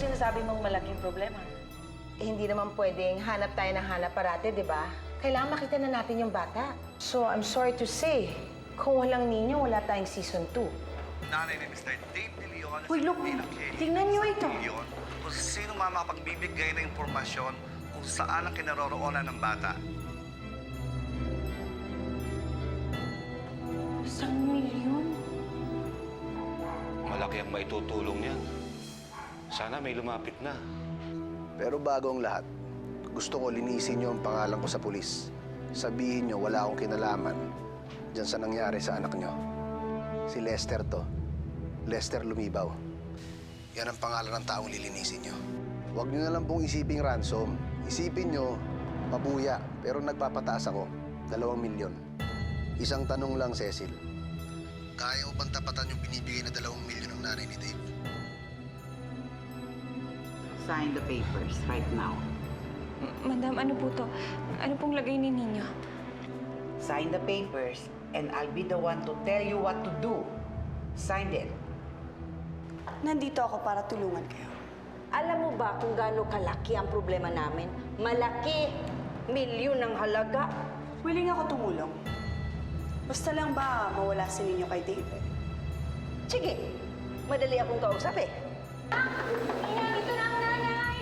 sinasabi mong malaking problema? Eh, hindi naman pwedeng hanap tayo ng hanap parate, di ba? Kailangan makita na natin yung bata. So, I'm sorry to say, kung walang ninyo, wala tayong season 2. Nanay ni Mr. Dave De Leon. Uy, look, tingnan niyo ito. Leon, kung sino makapagbibigay ng impormasyon kung saan ang kinaroroonan ng bata. 1 milyon? Malaki ang maitutulong niya. Sana may lumapit na. Pero bago ang lahat, gusto ko linisin niyo ang pangalan ko sa pulis. Sabihin niyo wala akong kinalaman diyan sa nangyari sa anak niyo. Si Lester to. Lester Lumibaw. Yan ang pangalan ng taong lilinisin niyo. Huwag niyo na lang pong isiping ransom. Isipin niyo, pabuya, pero nagpapataas ako. 2 milyon. Isang tanong lang, Cecil. Kaya mo bang tapatan yung binibigay na 2 milyon ng nanay ni Dave? Sign the papers right now. Madam, ano po to? Ano pong lagay ni Ninyo? Sign the papers and I'll be the one to tell you what to do. Sign it. Nandito ako para tulungan kayo. Alam mo ba kung gaano kalaki ang problema namin? Malaki! Milyon ang halaga. Willing ako tumulong. Basta lang ba mawala si Ninyo kay David? Sige, madali akong kausap eh. Dito na ang nanay!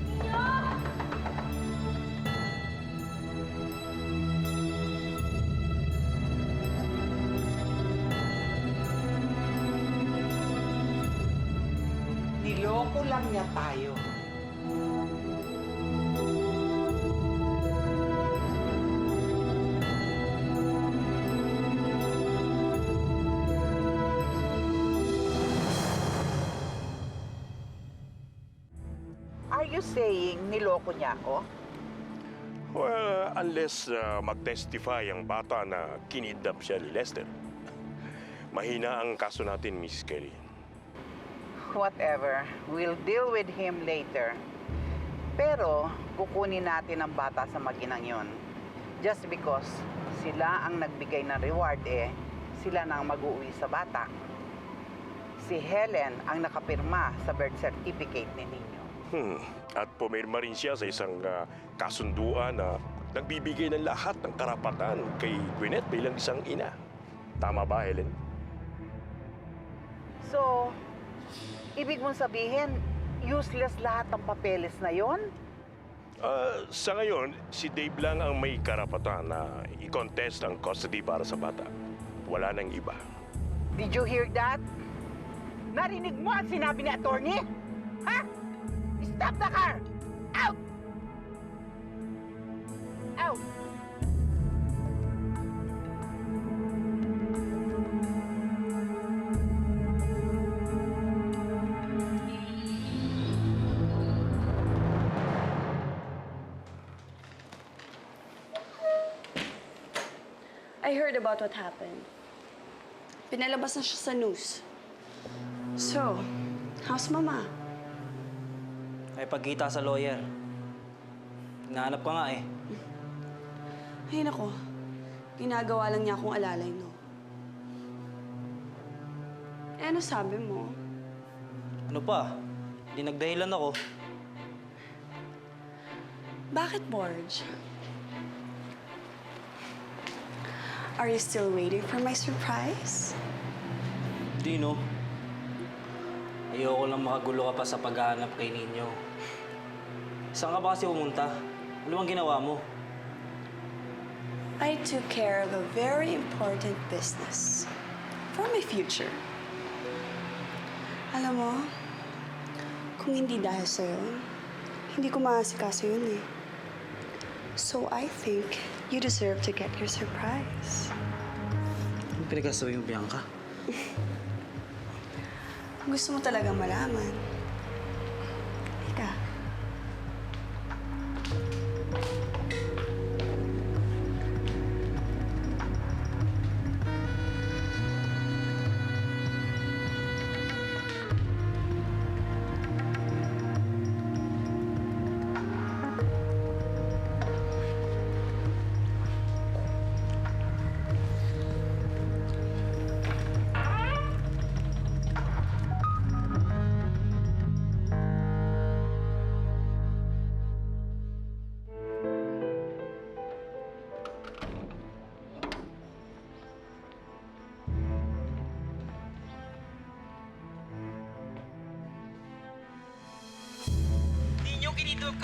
Ninyo! Niloko lang niya tayo. Are you saying niloko niya ako? Well, unless mag-testify ang bata na kinidnap siya ni Lester. Mahina ang kaso natin, Miss Kelly. Whatever. We'll deal with him later. Pero kukunin natin ang bata sa maginang yon. Just because sila ang nagbigay ng reward sila na ang mag-uwi sa bata. Si Helen ang nakapirma sa birth certificate ni Ninyo. At pumirma rin siya sa isang kasunduan na nagbibigay ng lahat ng karapatan kay Gwyneth bilang isang ina. Tama ba, Helen? So, ibig mong sabihin, useless lahat ng papeles na yon? Sa ngayon, si Dave lang ang may karapatan na i-contest ang custody para sa bata. Wala nang iba. Did you hear that? Narinig mo ang sinabi ni attorney? Ha? Stop the car! Out! Out! I heard about what happened. Pinalabas na siya sa news. So, how's Mama? Ay pagkita sa lawyer. Hinahanap ka nga eh. Ay, nako. Ginagawa lang niya akong alalay, no? Eh, ano sabi mo? Ano pa? Hindi nagdahilan ako. Bakit, Borge? Are you still waiting for my surprise? Hindi, no? Ayoko lang makagulo ka pa sa paghahanap kay Ninyo. Saan ka ba kasi pumunta? Ano bang ginawa mo? I took care of a very important business for my future. Alam mo, kung hindi dahil sa'yo, hindi ko maasikaso yun eh. So I think you deserve to get your surprise. Ano pinagkasabi mo, Bianca? Gusto mo talagang malaman. Ika.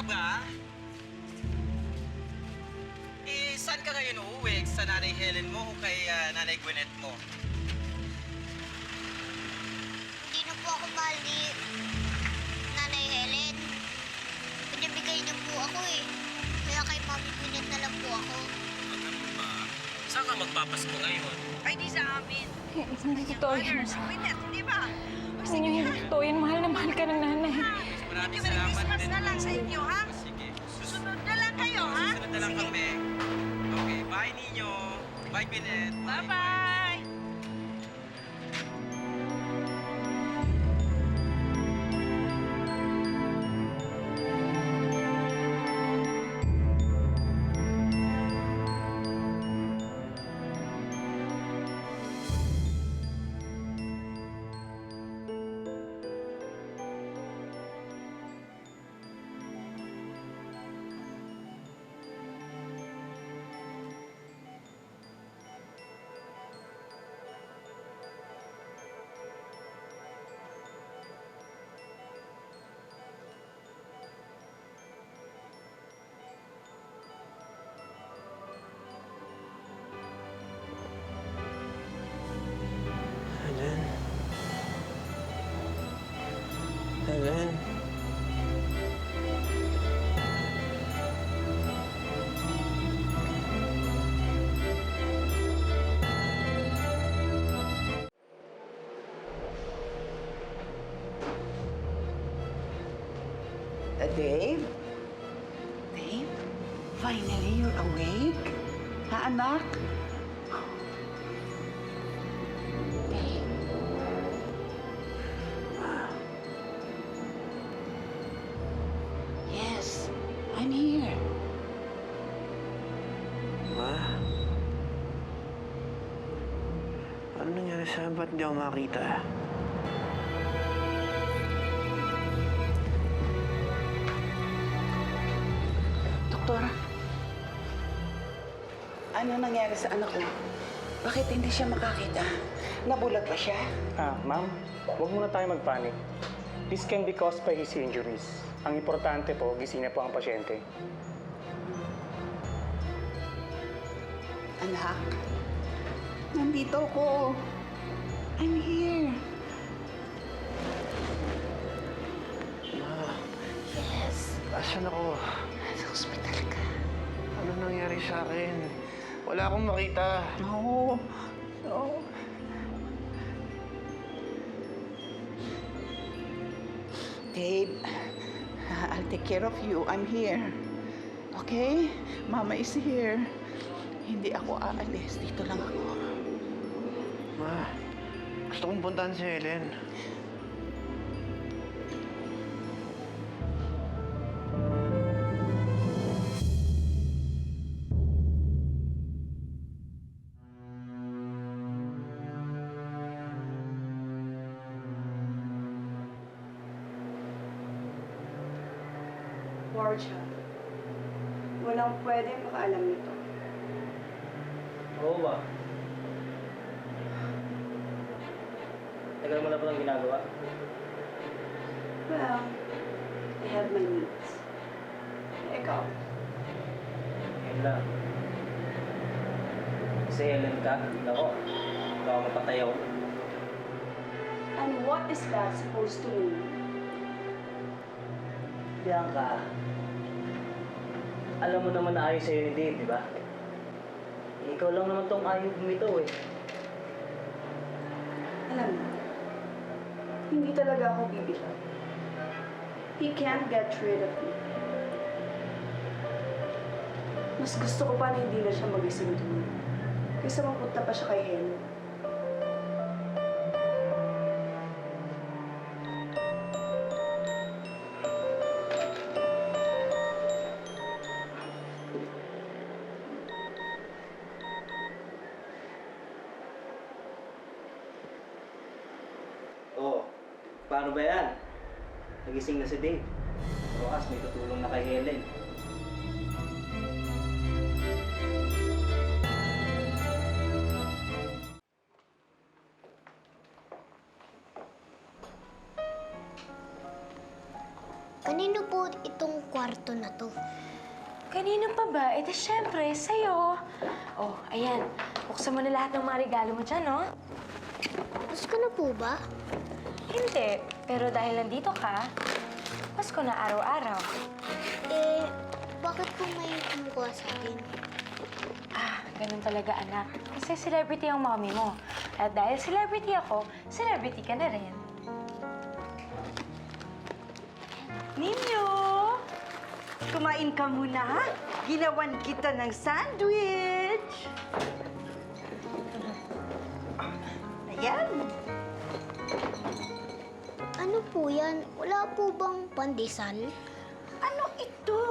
ba? Saan ka ngayon uuwi? Sa Nanay Helen mo o kay Nanay Gwyneth mo? Hindi na po ako mahal ni Nanay Helen. Pinabigay niyo po ako eh. Kaya kay Mami Gwyneth na lang po ako. Ganun ba? Saan ka magpapasko ngayon? Ay, di sa amin. Hindi totoo yan. Gwyneth, di ba? Hindi totoo yan. Mahal na mahal ka ng nanay. Maraming Merry salamat Christmas din. na lang sa inyo, ha? Sige. Susunod na lang kayo, ha? Susunod na lang Sige. kami. Okay, bye ninyo. Bye, Gwyneth. Bye-bye! Helen? Helen? Dave? Dave? Finally, you're awake? Ha, anak? Dave? Yes, I'm here. Ma? Ano nangyari sa ba't di ako makita? Doktor, ano nangyari sa anak ko? Bakit hindi siya makakita? Nabulag ba siya? Ma'am, huwag muna tayo magpanik. This can be caused by his injuries. Ang importante po, gising na po ang pasyente. Anak, nandito ko. I'm here. Ma, Yes. asan ako? Sa ospital ka. Ano nangyari sa akin? Wala akong makita. No. No. Dave, I'll take care of you. I'm here. Okay? Mama is here. Hindi ako aalis. Dito lang ako. Ma, gusto kong puntahan si Helen. Borja, walang pwede makaalam nito. Oo ba? Tagal mo na ba ang ginagawa? Well, I have my needs. Ikaw, Yun lang. Si Helen ka? Nako, baka mapatay ako. and what is that supposed to mean? Bianca, alam mo naman na ayos sa'yo ni Dave, di ba? Ikaw lang naman tong ayaw bumitaw eh. Alam mo, hindi talaga ako bibitaw. He can't get rid of me. Mas gusto ko pa na hindi na siya magising doon. Kaysa mapunta pa siya kay Helen. Oo. Paano ba yan? Nagising na si Dave. Sa wakas, may tutulong na kay Helen. Kanino po itong kwarto na to? Kanino pa ba? Eh, syempre, sa'yo. Oh, ayan. Buksan mo na lahat ng mga regalo mo dyan, no? Tapos ka na po ba? Hindi. Pero dahil nandito ka, Pasko na araw-araw. Eh, bakit po may kumukuha sa akin? Ah, ganun talaga, anak. Kasi celebrity ang mommy mo. At dahil celebrity ako, celebrity ka na rin. Ninyo! Kumain ka muna, ha? Ginawan kita ng sandwich. Ayan. Ano po yan? Wala po bang pandesal? Ano ito?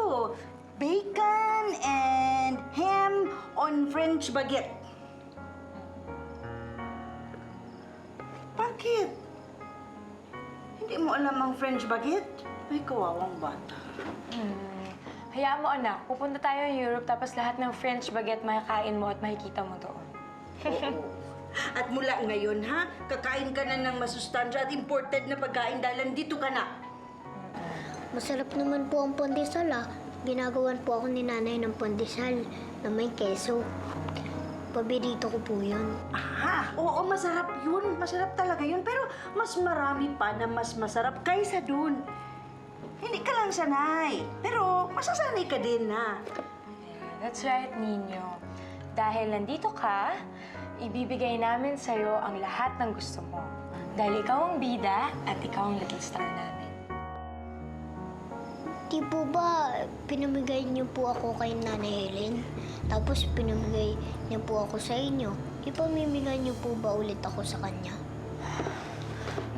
Bacon and ham on French baguette. Bakit? Hindi mo alam ang French baguette? Ay, kawawang bata. Hayaan mo, anak. Pupunta tayo ng Europe, tapos lahat ng French baguette makakain mo at makikita mo doon. At mula ngayon, ha? Kakain ka na ng masustansya at imported na pagkain dahil nandito ka na. Masarap naman po ang pandesal, ah. Ginagawan po ako ni nanay ng pandesal na may keso. Paborito ko po yun. Ah, oo, masarap yun. Masarap talaga yun. Pero mas marami pa na mas masarap kaysa dun. Hindi ka lang sanay. Pero masasanay ka din, ha? That's right, Ninyo. Dahil nandito ka, ibibigay namin sa'yo ang lahat ng gusto mo. Dahil ikaw ang bida at ikaw ang little star namin. Di po ba pinamigay niyo po ako kay Nanay Helen? Tapos pinamigay niyo po ako sa inyo. Ipamimigay niyo po ba ulit ako sa kanya?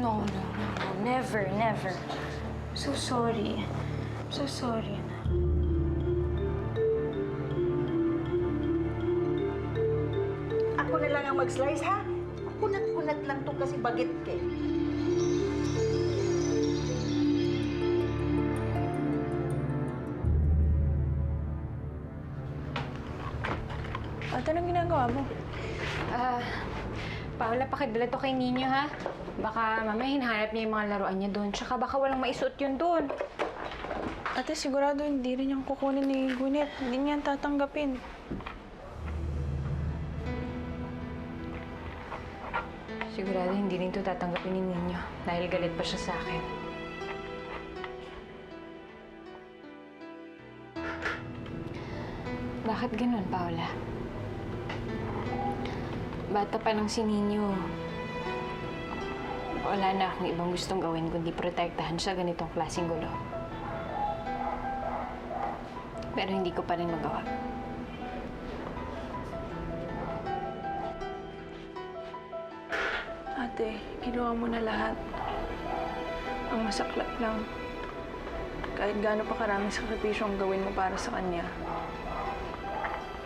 No. Never, never. So sorry. So sorry, anak. Ako na lang ang mag-slice, ha? Kunat-kunat lang to kasi bagit ka eh. Ate, anong ginagawa mo? Paula, pakidala to kay Ninyo, ha? Baka mamaya hinahanap niya yung mga laruan niya doon. Tsaka baka walang maisuot yun doon. Ate, sigurado hindi rin yung kukunin ni Gwyneth. Hindi niya tatanggapin. Sigurado hindi rin ito tatanggapin ni Ninyo dahil galit pa siya sa akin. Bakit ganun, Paula? Bata pa lang si Ninyo. Wala na akong ibang gustong gawin kundi protektahan siya ganitong klaseng gulo. Pero hindi ko pa rin magawa. Ate, ginawa mo na lahat. Ang masaklap lang, kahit gaano pa karaming sakripisyo ang gawin mo para sa kanya,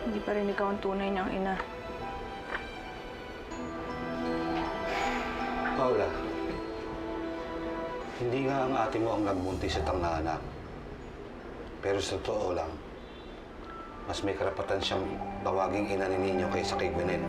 hindi pa rin ikaw ang tunay niyang ina. Paula, hindi nga ang ate mo ang nagbuntis at ang naanak. Pero sa totoo lang, mas may karapatan siyang tawaging ina ni Ninyo kaysa kay Gwyneth.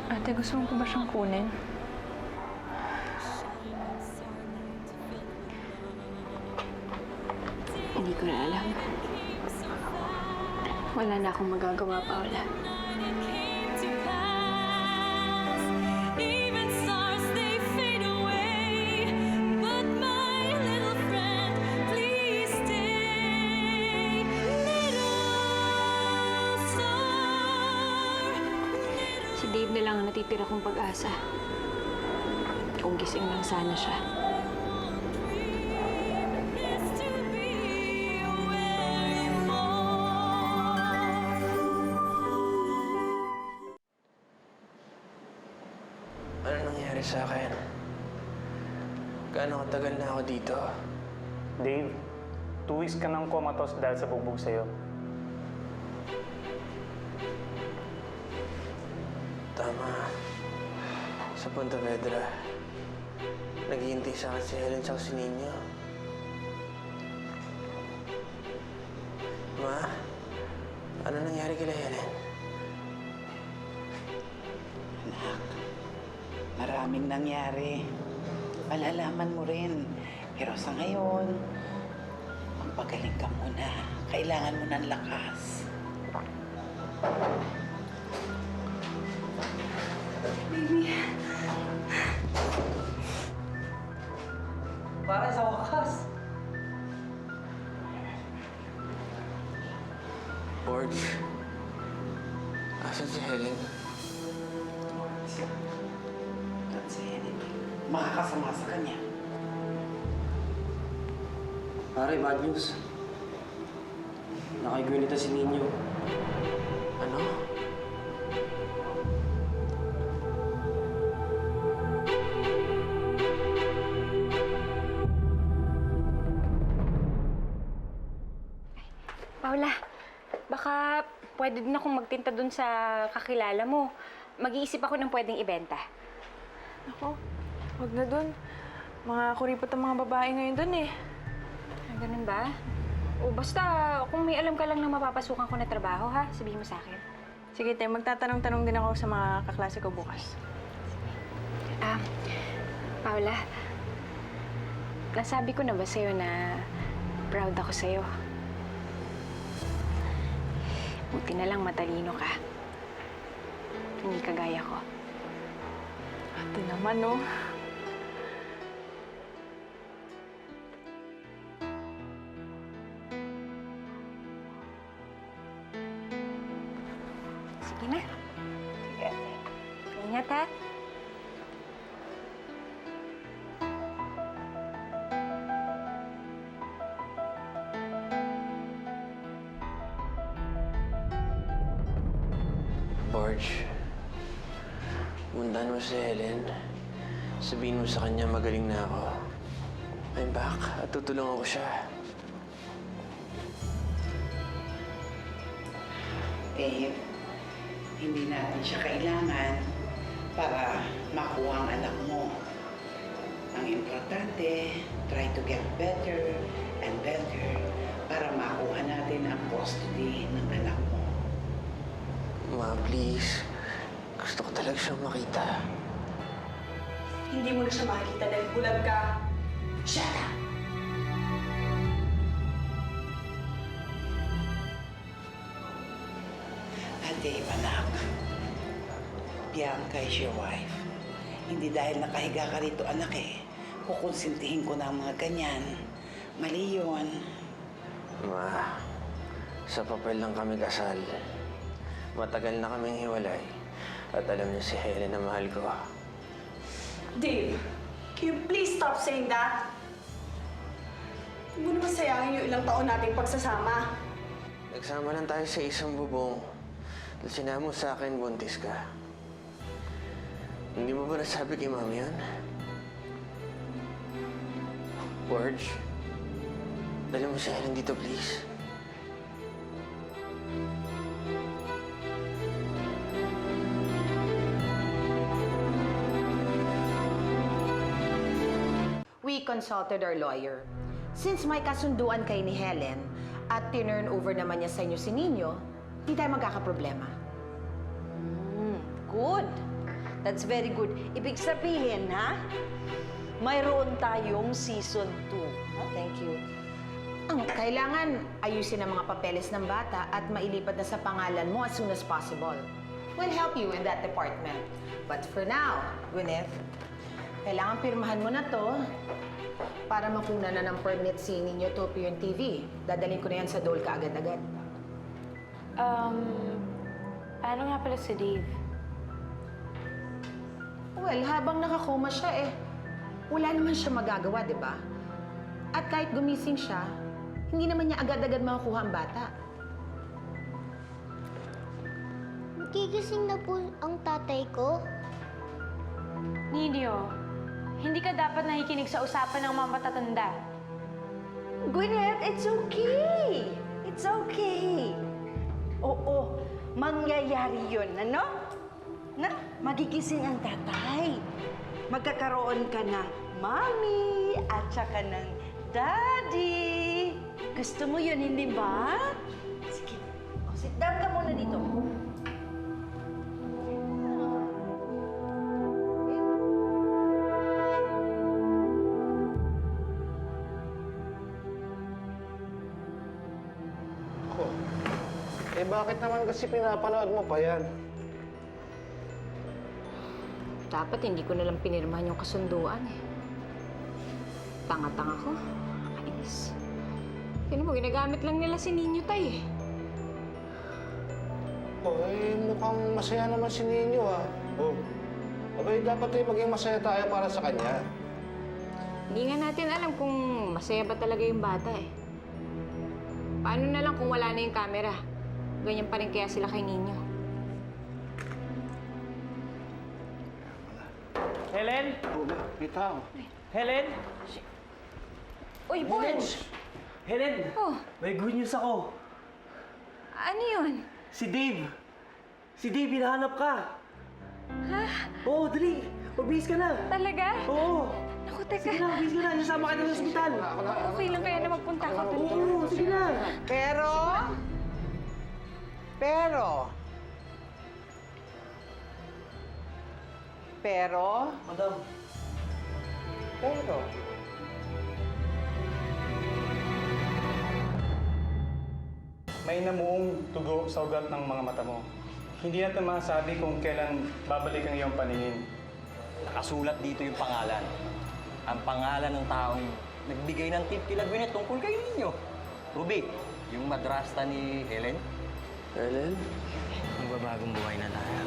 Ate, gusto mo pa ba siyang kunin? Hindi ko na alam. Wala na akong magagawa, Paula. Si Dave na lang ang natitira kong pag-asa. Kung gising lang sana siya. Ano nangyari sa akin? Gaano katagal na ako dito? Dave, 2 weeks ka nang comatose dahil sa bugbog sa'yo. Tama. Sa Punta Vedra. Naghihintay sa akin si Helen at si Nino. Ma, ano nangyari kila Helen? Anak, maraming nangyari. Malalaman mo rin. Pero sa ngayon, magpagaling ka muna. Kailangan mo ng lakas. Para sa wakas. George, asan si Helen? Doon si Helen. Makakasama sa kanya. Pare, bad news. Nakigwinita si Nino. Ano? Paula, baka pwede din akong magtinta dun sa kakilala mo. Mag-iisip ako ng pwedeng ibenta. Ako, wag na dun. Mga kuripot ang mga babae ngayon dun eh. Ah, ganun ba? O basta, kung may alam ka lang na mapapasukan ko na trabaho, ha? Sabihin mo sa akin. Sige, te, magtatanong-tanong din ako sa mga kaklase ko bukas. Ah, Paula, nasabi ko na ba sa'yo na proud ako sa'yo? Buti na lang matalino ka. Hindi kagaya ko. Ate naman, no? Sige na. Ingat, ha? George, puntahan mo si Helen. Sabihin mo sa kanya magaling na ako. I'm back at tutulungan ko siya. Dave, hindi natin siya kailangan para makuha ang anak mo. Ang importante, try to get better and better para makuha natin ang custody ng anak mo. Ma, please. Gusto ko talaga siyang makita. Hindi mo na siya makikita dahil bulag ka. Shut up! Dave, anak. Bianca is your wife. Hindi dahil nakahiga ka rito, anak eh. Kukonsintihin ko na ang mga ganyan. Mali yun. Ma, sa papel lang kami kasal. Matagal na kaming hiwalay. At alam niya si Helen na mahal ko. Dave, can you please stop saying that? Huwag mo naman sayangin yung ilang taon nating pagsasama. Nagsama lang tayo sa isang bubong. Dahil sinabi mo sa akin, buntis ka. Hindi mo ba nasabi kay Mami yun? George, dali mo si Helen dito, please. We consulted our lawyer. Since may kasunduan kay ni Helen at tinurn over naman niya sa inyo si Nino, hindi tayo magkakaproblema. Good. That's very good. Ibig sabihin, ha? Mayroon tayong season 2. Thank you. Ang kailangan ayusin ang mga papeles ng bata at mailipat na sa pangalan mo as soon as possible. We'll help you in that department. But for now, Gwyneth, kailangan pirmahan mo na to para makuna na ng permit si Nino to appear in TV. Dadalhin ko na yan sa Dole kaagad-agad. Paano nga pala si Dave? Well, habang nakakoma siya wala naman siya magagawa, di ba? At kahit gumising siya, hindi naman niya agad-agad makukuha ang bata. Gigising na po ang tatay ko. Nino, hindi ka dapat nakikinig sa usapan ng mga matatanda. Gwyneth, it's okay. It's okay. Oo, mangyayari yun, ano? Na, magigising ang tatay. Magkakaroon ka ng mommy at saka ng daddy. Gusto mo yun, hindi ba? Sige, sit down ka muna dito. Eh bakit naman kasi pinapanood mo pa yan? Dapat hindi ko nalang pinirmahan yung kasunduan eh. Tanga-tanga ko. Nakakainis. Kaya mo, ginagamit lang nila si Nino tay eh. Oh, eh mukhang masaya naman si Nino ah. Oh. Abay, dapat eh maging masaya tayo para sa kanya. Hindi nga natin alam kung masaya ba talaga yung bata eh. Paano na lang kung wala na yung camera? Ganyan pa rin kaya sila kay Nino. Helen? Oh, may tao. Helen? Uy, Bon! Helen! Oh. May good news ako. Ano yun? Si Dave! Si Dave, hinahanap ka! Ha? Oo, dali! Magbihis ka na! Talaga? Oo! Naku, teka. Sige na, magbihis ka na! Nasama ka na sa ospital! Okay lang kaya na magpunta ako doon. Oo, sige na! Pero... Madam, May namuong tugo sa ugat ng mga mata mo. Hindi natin masabi kung kailan babalik ang iyong paningin. Nakasulat dito yung pangalan. Ang pangalan ng taong nagbigay ng tip kila Gwyneth tungkol kay ninyo. Ruby, yung madrasta ni Helen. Helen? Magbabagong buhay na tayo.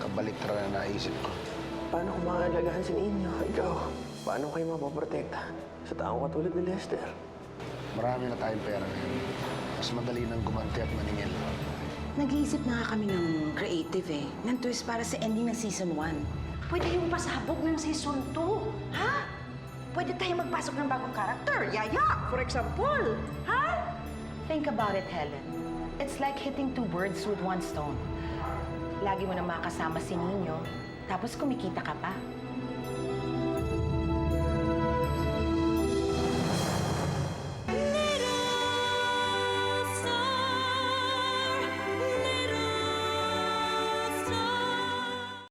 Kabaliktara na naisip ko. Paano kung maaalagaan si Nino? Ikaw, paano kayo mapoprotekta sa taong katulad ni Lester? Marami na tayong pera ngayon. Mas madali nang gumanti at maningil. Nag-iisip na nga kami ng creative eh. Ng twist para sa ending ng season 1. Pwede yung pasabog ng season 2. Ha? Pwede tayo magpasok ng bagong karakter. Yaya, for example. Ha? Think about it, Helen. It's like hitting two birds with one stone. Lagi mo na makasama si Nino, tapos kumikita ka pa.